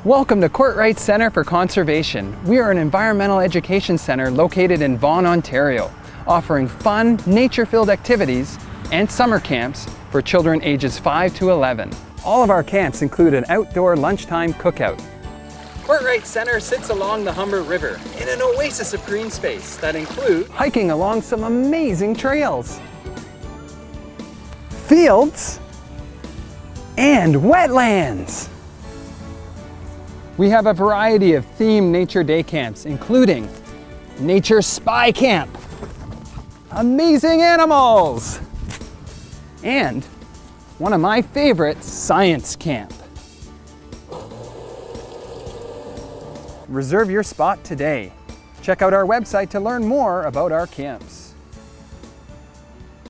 Welcome to Kortright Center for Conservation. We are an environmental education center located in Vaughan, Ontario, offering fun, nature-filled activities and summer camps for children ages 5 to 11. All of our camps include an outdoor lunchtime cookout. Kortright Center sits along the Humber River in an oasis of green space that includes hiking along some amazing trails, fields, and wetlands. We have a variety of themed nature day camps, including Nature Spy Camp, Amazing Animals, and one of my favorites, Science Camp. Reserve your spot today. Check out our website to learn more about our camps.